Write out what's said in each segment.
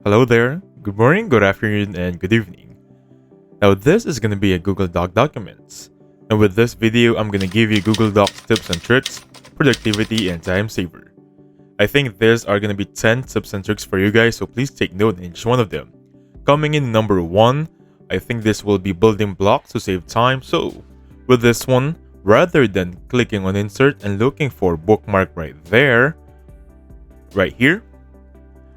Hello there, good morning, good afternoon, and good evening. Now this is going to be a Google Doc documents. And with this video, I'm going to give you Google Docs tips and tricks, productivity, and time saver. I think these are going to be 10 tips and tricks for you guys, so please take note in each one of them. Coming in number 1, I think this will be building blocks to save time. So with this one, rather than clicking on insert and looking for bookmark right there, right here,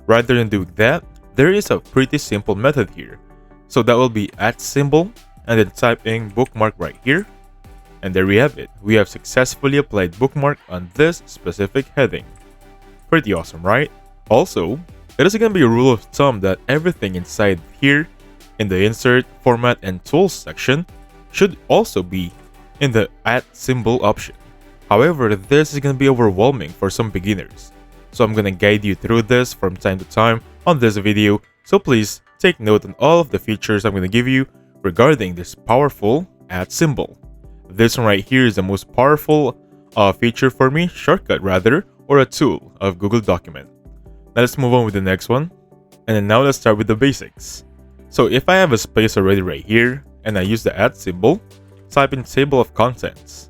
rather than doing that, there is a pretty simple method here. So that will be @ symbol and then type in bookmark right here. And there we have it. We have successfully applied bookmark on this specific heading. Pretty awesome, right? Also, it is going to be a rule of thumb that everything inside here in the insert, format, and tools section should also be in the @ symbol option. However, this is going to be overwhelming for some beginners. So I'm going to guide you through this from time to time on this video, so please take note on all of the features I'm going to give you regarding this powerful @ symbol. This one right here is the most powerful feature for me, shortcut rather, or a tool of Google Document. Now let's move on with the next one. And then now let's start with the basics. So if I have a space already right here, and I use the @ symbol, type in table of contents,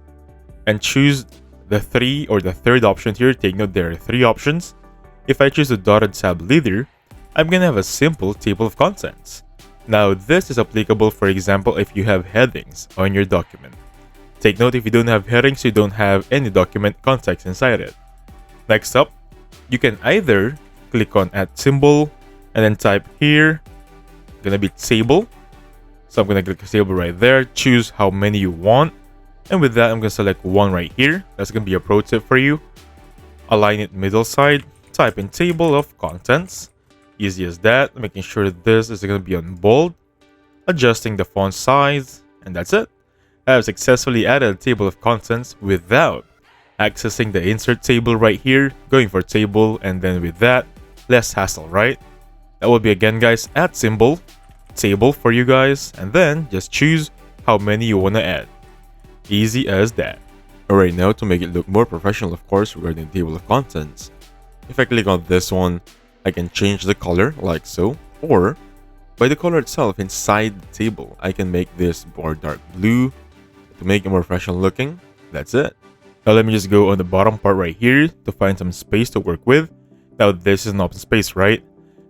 and choose the third option here. Take note there are 3 options. If I choose the dotted tab leader, I'm gonna have a simple table of contents. Now this is applicable, for example, if you have headings on your document. Take note, if you don't have headings, you don't have any document context inside it. Next up, you can either click on @ symbol and then type here, gonna be table. So I'm gonna click table right there, choose how many you want. And with that, I'm gonna select 1 right here. That's gonna be a pro tip for you. Align it middle side, type in table of contents. Easy as that, making sure this is going to be on bold, adjusting the font size, and that's it. I have successfully added a table of contents without accessing the insert table right here, going for table, and then with that, less hassle, right? That will be again guys, @ symbol, table for you guys, and then just choose how many you want to add. Easy as that. Alright, now to make it look more professional, of course, regarding the table of contents, if I click on this one, I can change the color like so, or by the color itself inside the table, I can make this more dark blue to make it more professional looking. That's it. Now let me just go on the bottom part right here to find some space to work with. Now this is an open space, right?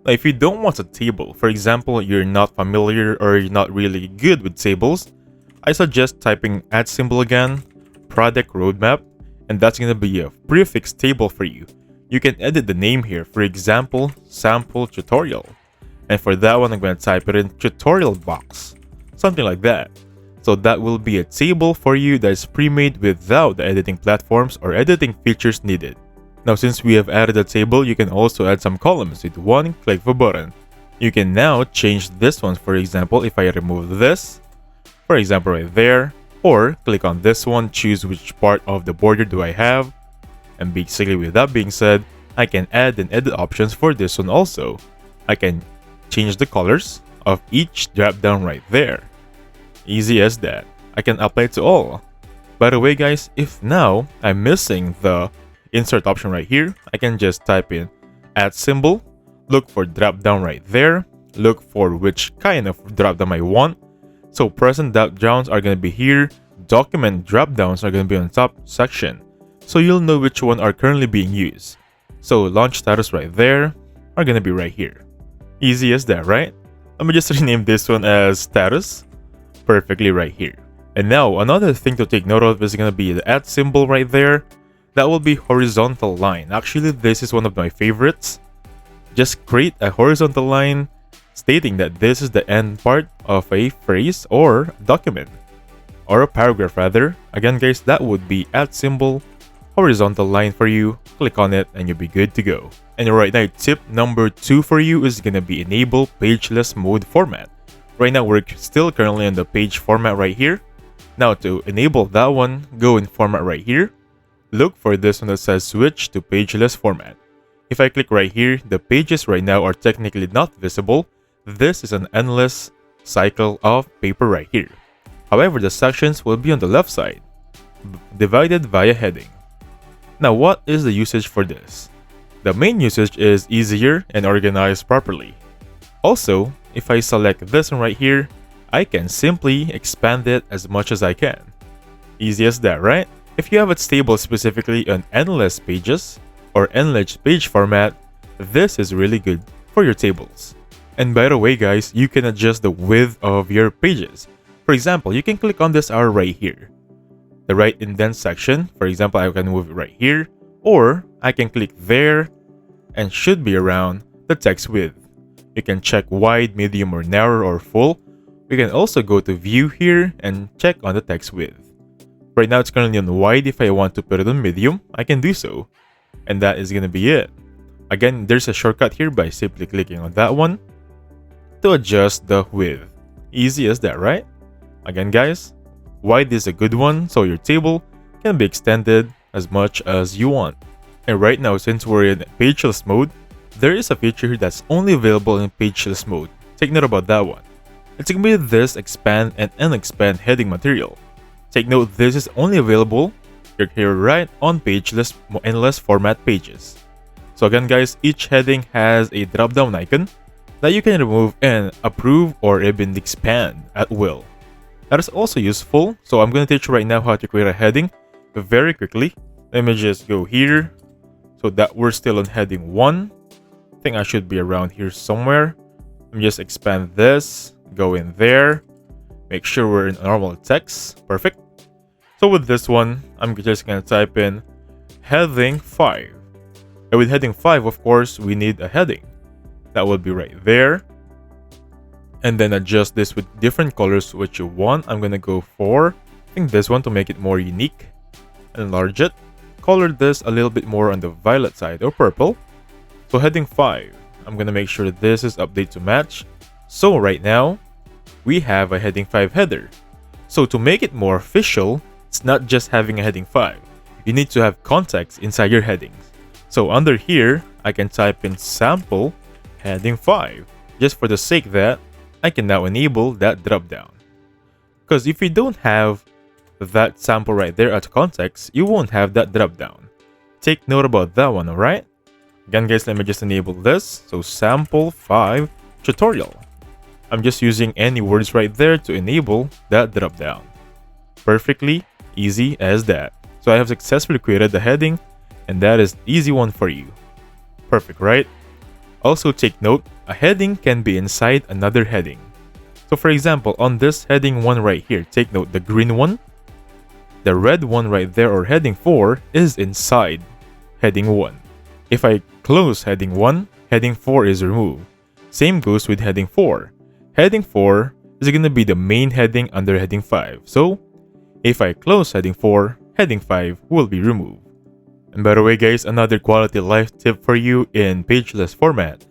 Now if you don't want a table, for example, you're not familiar or you're not really good with tables, I suggest typing @ symbol again, product roadmap, and that's going to be a prefix table for you. You can edit the name here, for example, sample tutorial. And for that one, I'm going to type it in Tutorialboxx, something like that. So that will be a table for you that is pre-made without the editing platforms or editing features needed. Now since we have added a table, you can also add some columns with one click of a button. You can now change this one, for example, if I remove this, for example right there, or click on this one, choose which part of the border do I have. And basically with that being said, I can add and edit options for this one also. I can change the colors of each drop down right there. Easy as that. I can apply it to all. By the way guys, if now I'm missing the insert option right here, I can just type in @ symbol, look for drop down right there, look for which kind of drop down I want. So present drop downs are going to be here, document drop downs are going to be on top section. So you'll know which one are currently being used. So launch status right there are going to be right here. Easy as that, right? Let me just rename this one as status. Perfectly right here. And now another thing to take note of is going to be the @ symbol right there. That will be horizontal line. Actually, this is one of my favorites. Just create a horizontal line stating that this is the end part of a phrase or document. Or a paragraph rather. Again guys, that would be @ symbol, horizontal line for you. Click on it and you'll be good to go. And right now, tip number 2 for you is gonna be enable pageless mode format. Right now we're still currently on the page format right here. Now to enable that one, go in format right here. Look for this one that says switch to pageless format. If I click right here, the pages right now are technically not visible. This is an endless cycle of paper right here. However, the sections will be on the left side, divided via heading. Now, what is the usage for this? The main usage is easier and organized properly. Also, if I select this one right here, I can simply expand it as much as I can. Easy as that, right? If you have it stable specifically on endless pages or endless page format, this is really good for your tables. And by the way guys, you can adjust the width of your pages. For example, you can click on this arrow right here, the right indent section. For example, I can move it right here, or I can click there and should be around the text width. You can check wide, medium, or narrow, or full. We can also go to view here and check on the text width. Right now it's currently on wide. If I want to put it on medium, I can do so. And that is going to be it. Again, there's a shortcut here by simply clicking on that one to adjust the width. Easy as that, right? Again guys, wide is a good one, so your table can be extended as much as you want. And right now, since we're in pageless mode, there is a feature here that's only available in pageless mode. Take note about that one. It's going to be this expand and unexpand heading material. Take note, this is only available here right on pageless endless format pages. So again guys, each heading has a drop down icon that you can remove and approve or even expand at will. That is also useful, so I'm going to teach you right now how to create a heading very quickly. Let me just go here so that we're still on heading 1. I think I should be around here somewhere. Let me just expand this, go in there, make sure we're in normal text. Perfect. So with this one, I'm just going to type in heading 5. And with heading 5, of course, we need a heading. That will be right there. And then adjust this with different colors which you want. I'm going to go for, I think this one to make it more unique. Enlarge it. Color this a little bit more on the violet side or purple. So heading 5, I'm going to make sure this is update to match. So right now, we have a heading 5 header. So to make it more official, it's not just having a heading 5. You need to have context inside your headings. So under here, I can type in sample heading 5. Just for the sake that I can now enable that drop down. Because if you don't have that sample right there at context, you won't have that drop down. Take note about that one, alright? Again guys, let me just enable this. So sample 5 tutorial. I'm just using any words right there to enable that drop down. Perfectly easy as that. So I have successfully created the heading, and that is the easy one for you. Perfect, right? Also take note, a heading can be inside another heading. So for example, on this heading 1 right here, take note the green one, the red one right there, or heading 4 is inside heading 1. If I close heading 1, heading 4 is removed. Same goes with heading 4. Heading 4 is going to be the main heading under heading 5. So if I close heading 4, heading 5 will be removed. And by the way guys, another quality life tip for you in pageless format.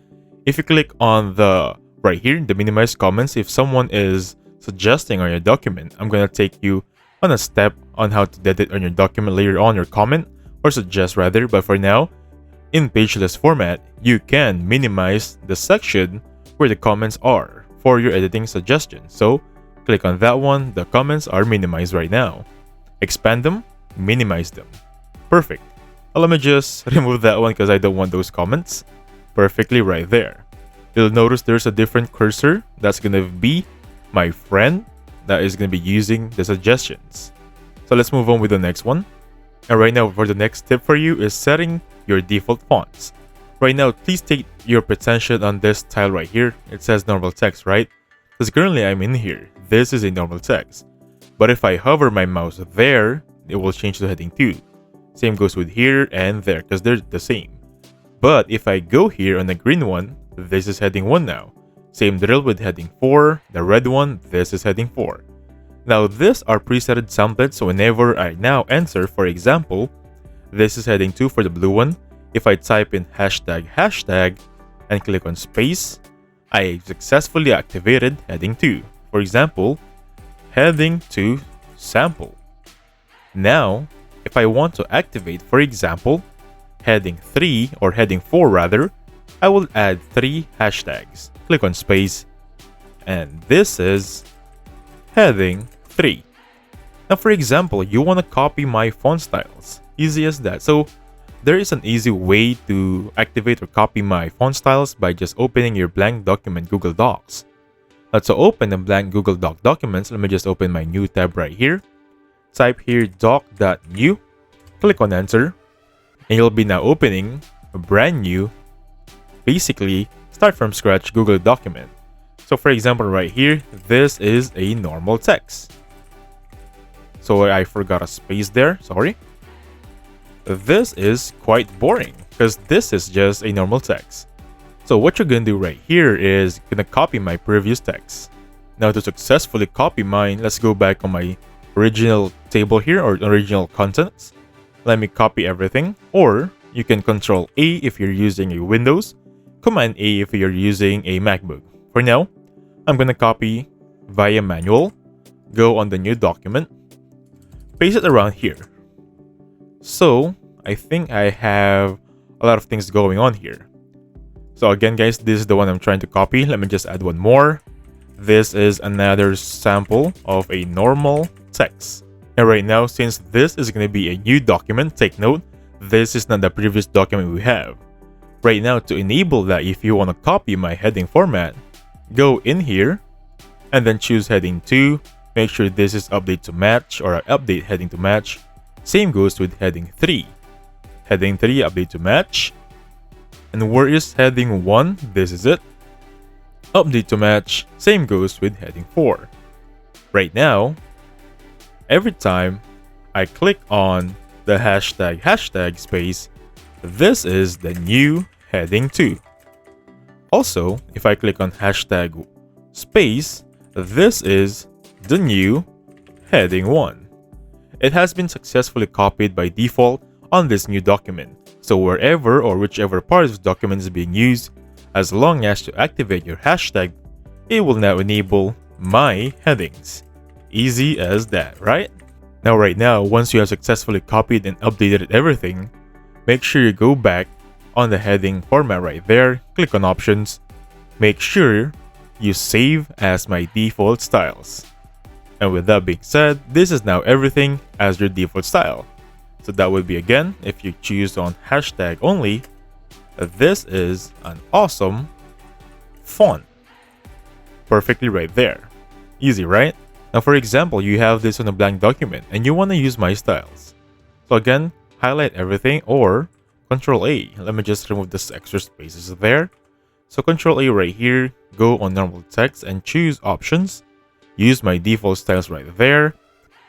If you click on the right here, the minimize comments, if someone is suggesting on your document, I'm going to take you on a step on how to edit on your document later on, your comment, or suggest rather. But for now, in pageless format, you can minimize the section where the comments are for your editing suggestions. So click on that one, the comments are minimized right now. Expand them, minimize them. Perfect. Let me just remove that one because I don't want those comments. Perfectly right there. You'll notice there's a different cursor. That's going to be my friend that is going to be using the suggestions. So let's move on with the next one. And right now, for the next tip for you is setting your default fonts. Right now, please take your attention on this tile right here. It says normal text, right? Because currently I'm in here. This is a normal text. But if I hover my mouse there, it will change to heading 2. Same goes with here and there because they're the same. But if I go here on the green one, this is heading 1 now. Same drill with heading 4. The red one, this is heading 4. Now these are presetted templates, so whenever I now enter, for example, this is heading 2 for the blue one. If I type in hashtag and click on space, I successfully activated heading 2. For example, heading 2 sample. Now, if I want to activate, for example, heading 3 or heading 4 rather, I will add 3 hashtags. Click on space, and this is heading 3. Now for example, you want to copy my font styles. Easy as that. So There is an easy way to activate or copy my font styles by just opening your blank document Google Docs. So open a blank Google Doc documents. Let me just open my new tab right here. Type here doc.new, click on enter, and you'll be now opening a brand new, basically start from scratch Google document. So for example right here, this is a normal text. So I forgot a space there, sorry. This is quite boring because this is just a normal text. So what you're gonna do right here is gonna copy my previous text. Now to successfully copy mine, let's go back on my original table here or original contents. Let me copy everything, or you can Control A if you're using a Windows, Command A if you're using a MacBook. For now, I'm gonna copy via manual, go on the new document, paste it around here. So I think I have a lot of things going on here. So again guys, this is the one I'm trying to copy. Let me just add one more. This is another sample of a normal text. And right now, since this is going to be a new document, take note, this is not the previous document we have. Right now, to enable that, if you want to copy my heading format, go in here and then choose heading 2. Make sure this is update to match or update heading to match. Same goes with heading 3. Heading 3, update to match. And where is heading 1? This is it. Update to match. Same goes with heading 4. Right now, every time I click on the hashtag space, this is the new heading 2. Also, if I click on hashtag space, this is the new heading 1. It has been successfully copied by default on this new document. So wherever or whichever part of the document is being used, as long as you activate your hashtag, it will now enable my headings. Easy as that, right? Now right now, once you have successfully copied and updated everything, make sure you go back on the heading format right there, click on options, make sure you save as my default styles. And with that being said, this is now everything as your default style. So that would be again, if you choose on hashtag only, this is an awesome font. Perfectly right there. Easy, right? Now for example, you have this on a blank document and you want to use my styles. So again, highlight everything or Control A. Let me just remove this extra spaces there. So Control A right here, go on normal text and choose options. Use my default styles right there.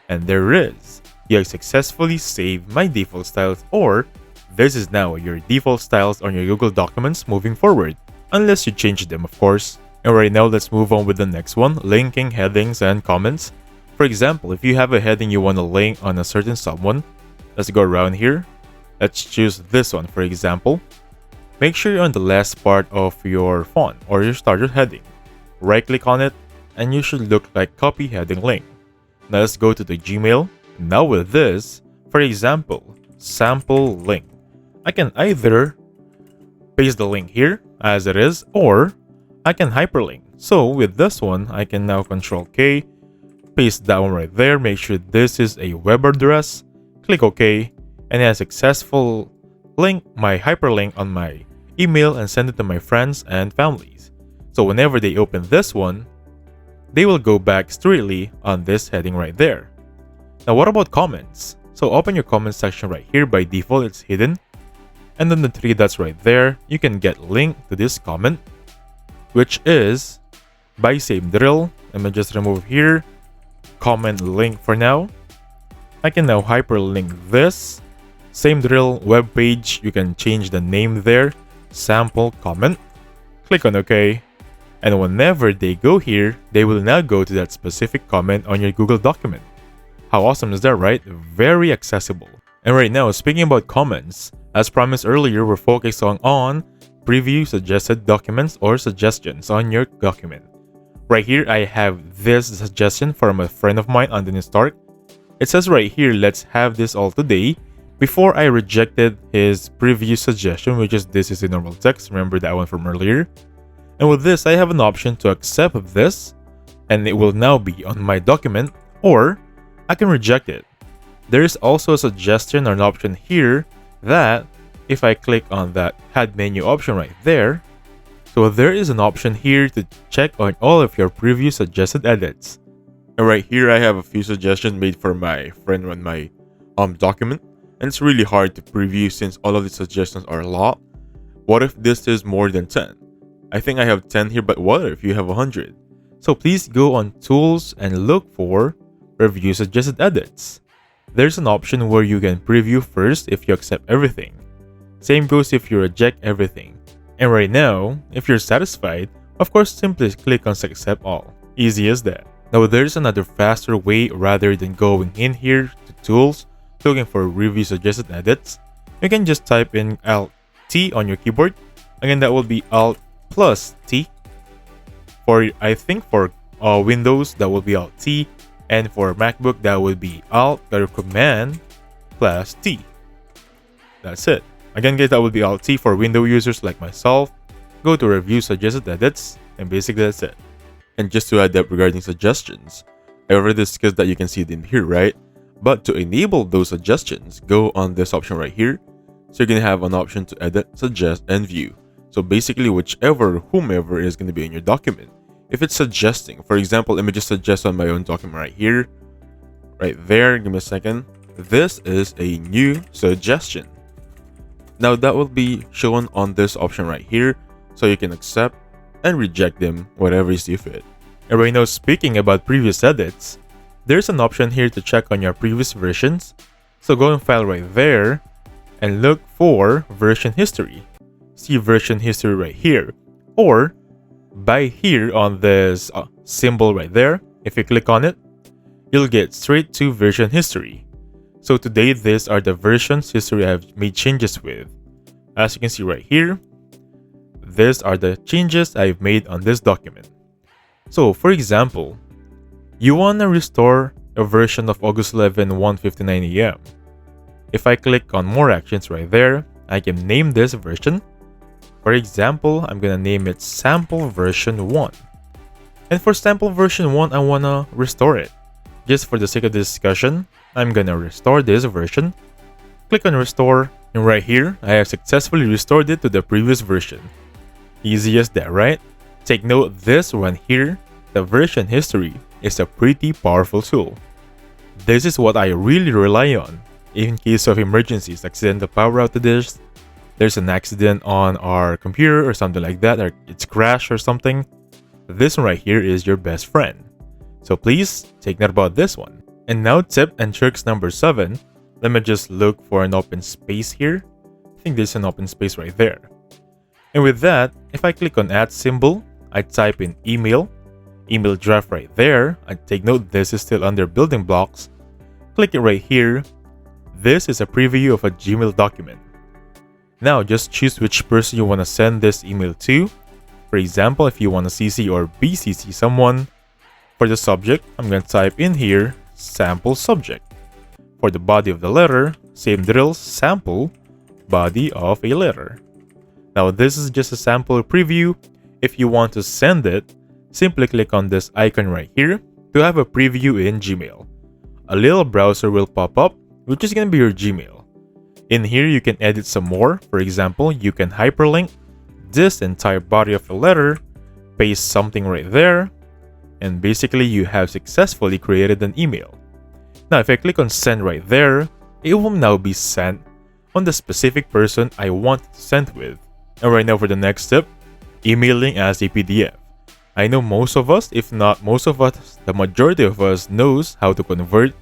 And there it is. You have successfully saved my default styles, or this is now your default styles on your Google Documents moving forward, unless you change them of course. And right now let's move on with the next one, linking headings and comments. For example, if you have a heading you want to link on a certain someone, let's go around here. Let's choose this one for example. Make sure you're on the last part of your font or your starter heading. Right click on it and you should look like copy heading link. Now let's go to the Gmail. Now with this, for example, sample link. I can either paste the link here as it is, or I can hyperlink. So with this one, I can now Control K, paste that one right there, make sure this is a web address, click OK, and I successful link my hyperlink on my email and send it to my friends and families. So whenever they open this one, they will go back straightly on this heading right there. Now what about comments? So open your comment section right here. By default it's hidden, and then the 3 dots right there, you can get link to this comment, which is by same drill. Let me just remove here comment link for now. I can now hyperlink this same drill web page. You can change the name there, sample comment, click on OK, and whenever they go here, they will now go to that specific comment on your Google document. How awesome is that, right? Very accessible. And right now, speaking about comments, as promised earlier, we're focusing on preview suggested documents or suggestions on your document. Right here, I have this suggestion from a friend of mine, Anthony Stark. It says right here, let's have this all today. Before I rejected his previous suggestion, which is this is a normal text. Remember that one from earlier. And with this, I have an option to accept this, and it will now be on my document, or I can reject it. There is also a suggestion or an option here that if I click on that head menu option right there, so there is an option here to check on all of your previous suggested edits. And right here, I have a few suggestions made for my friend on my document, and it's really hard to preview since all of the suggestions are a lot. What if this is more than 10? I think I have 10 here, but what if you have 100? So please go on Tools and look for Review Suggested Edits. There's an option where you can preview first if you accept everything. Same goes if you reject everything. And right now, if you're satisfied, of course simply click on Accept All. Easy as that. Now there's another faster way rather than going in here to Tools, looking for Review Suggested Edits. You can just type in Alt-T on your keyboard. Again, that will be Alt+T. I think for Windows, that will be Alt-T. And for MacBook, that would be Alt or Command plus T. That's it. Again, guys, that would be Alt-T for Windows users like myself. Go to Review Suggested Edits, and basically that's it. And just to add up regarding suggestions, I already discussed that you can see it in here, right? But to enable those suggestions, go on this option right here. So you're going to have an option to edit, suggest, and view. So basically, whomever is going to be in your document. If it's suggesting, for example, let me just suggest on my own document right here. Right there, give me a second. This is a new suggestion. Now that will be shown on this option right here. So you can accept and reject them, whatever you see fit. And right now, speaking about previous edits, there's an option here to check on your previous versions. So go and File right there and look for Version History. See Version History right here. Or by here on this symbol right there, if you click on it, you'll get straight to Version History. So today, these are the versions history I've made changes with. As you can see right here, these are the changes I've made on this document. So for example, you want to restore a version of August 11, 1:59 AM. If I click on More Actions right there, I can name this version. For example, I'm gonna name it Sample Version 1. And for Sample Version 1, I wanna restore it. Just for the sake of discussion, I'm gonna restore this version. Click on Restore, and right here, I have successfully restored it to the previous version. Easy as that, right? Take note, this one here, the version history, is a pretty powerful tool. This is what I really rely on in case of emergencies, accidental power outages, there's an accident on our computer or something like that, or it's crashed or something. This one right here is your best friend. So please take note about this one. And now tip and tricks number 7. Let me just look for an open space here. I think there's an open space right there. And with that, if I click on add symbol, I type in email draft right there. I take note this is still under building blocks. Click it right here. This is a preview of a Gmail document. Now just choose which person you want to send this email to. For example, if you want to CC or BCC someone. For the subject, I'm going to type in here sample subject. For the body of the letter, same drill, sample body of a letter. Now this is just a sample preview. If you want to send it, simply click on this icon right here to have a preview in Gmail. A little browser will pop up, which is going to be your Gmail. In here, you can edit some more. For example, you can hyperlink this entire body of the letter, paste something right there, and basically you have successfully created an email. Now, if I click on send right there, it will now be sent on the specific person I want to send with. And right now for the next step, emailing as a PDF. I know most of us, if not most of us, the majority of us knows how to convert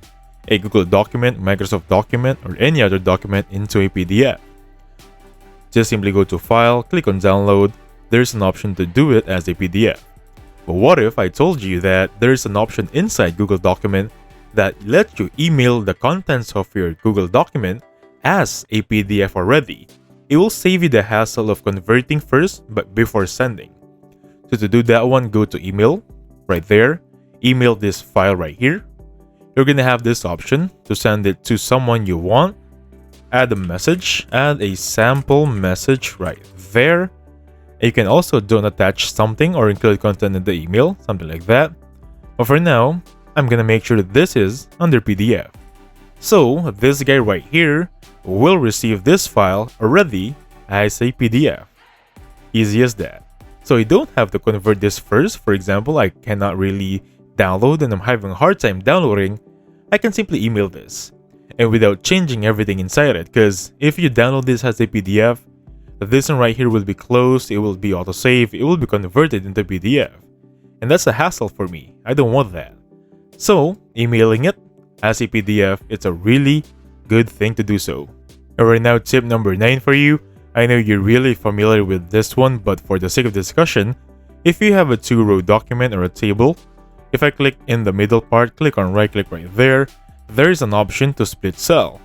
a Google document, Microsoft document, or any other document into a PDF. Just simply go to File, click on Download. There's an option to do it as a PDF. But what if I told you that there's an option inside Google Document that lets you email the contents of your Google document as a PDF already? It will save you the hassle of converting first, but before sending. So to do that one, go to Email, right there, email this file right here. You're gonna have this option to send it to someone you want. Add a message, add a sample message right there. You can also don't attach something or include content in the email, something like that. But for now, I'm gonna make sure that this is under PDF. So this guy right here will receive this file already as a PDF. Easy as that. So you don't have to convert this first. For example, I cannot really download and I'm having a hard time downloading. I can simply email this and without changing everything inside it, because if you download this as a PDF, this one right here will be closed, it will be autosave, it will be converted into PDF. And that's a hassle for me. I don't want that. So, emailing it as a PDF, it's a really good thing to do so. Alright, now tip number 9 for you. I know you're really familiar with this one, but for the sake of discussion, if you have a 2-row document or a table, if I click in the middle part, click on right click right there is an option to split cell.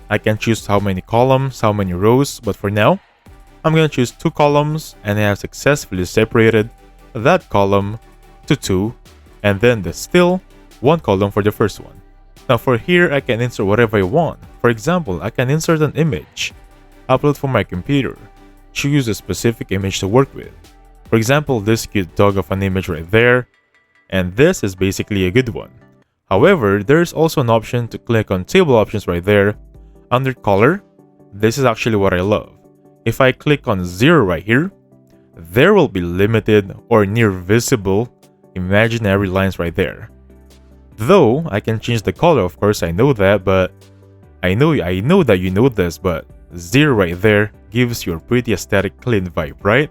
I can choose how many columns, how many rows, but for now, I'm going to choose 2 columns and I have successfully separated that column to 2 and then there's still 1 column for the first one. Now for here, I can insert whatever I want. For example, I can insert an image, upload from my computer, choose a specific image to work with. For example, this cute dog of an image right there, and this is basically a good one. However, there's also an option to click on table options right there. Under color, this is actually what I love. If I click on 0 right here, there will be limited or near visible imaginary lines right there. Though I can change the color, of course, I know that, but I know that you know this, but 0 right there gives you a pretty aesthetic clean vibe, right?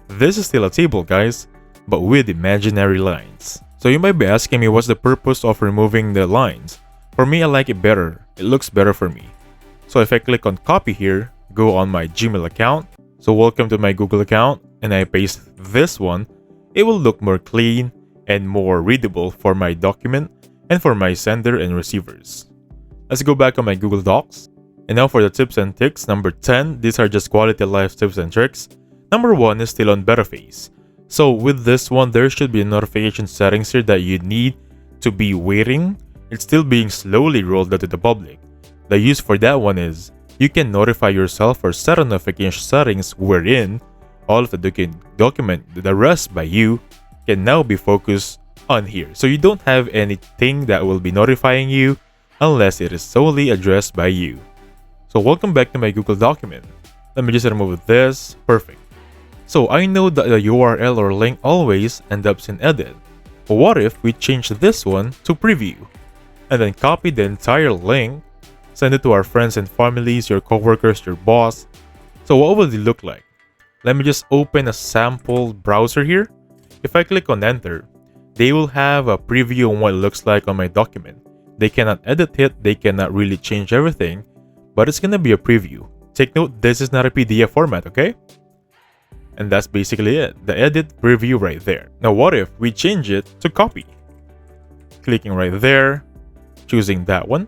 This is still a table, guys, but with imaginary lines. So you might be asking me what's the purpose of removing the lines. For me, I like it better. It looks better for me. So if I click on copy here, go on my Gmail account, so welcome to my Google account, and I paste this one, it will look more clean and more readable for my document and for my sender and receivers. Let's go back on my Google Docs. And now for the tips and tricks. Number 10, these are just quality life tips and tricks. Number 1 is still on beta phase. So with this one, there should be a notification settings here that you need to be waiting. It's still being slowly rolled out to the public. The use for that one is you can notify yourself or set a notification settings wherein all of the document, the rest by you, can now be focused on here. So you don't have anything that will be notifying you unless it is solely addressed by you. So welcome back to my Google document. Let me just remove this. Perfect. So I know that the URL or link always ends up in edit. But what if we change this one to preview? And then copy the entire link, send it to our friends and families, your coworkers, your boss. So what will it look like? Let me just open a sample browser here. If I click on enter, they will have a preview on what it looks like on my document. They cannot edit it, they cannot really change everything, but it's gonna be a preview. Take note, this is not a PDF format, okay? And that's basically it, the edit preview right there. Now what if we change it to copy? Clicking right there, choosing that one,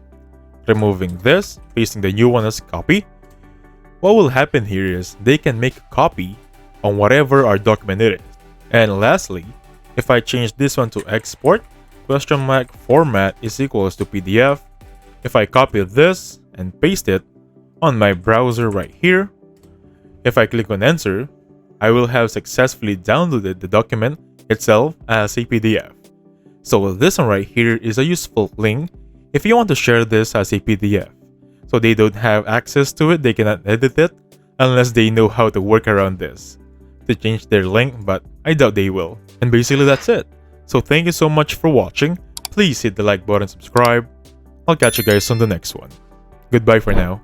removing this, pasting the new one as copy. What will happen here is they can make a copy on whatever our document it is. And lastly, if I change this one to export, format is equals to PDF. If I copy this and paste it on my browser right here, if I click on enter, I will have successfully downloaded the document itself as a PDF. So this one right here is a useful link if you want to share this as a PDF. So they don't have access to it, they cannot edit it unless they know how to work around this to change their link, but I doubt they will. And basically that's it. So thank you so much for watching. Please hit the like button, subscribe. I'll catch you guys on the next one. Goodbye for now.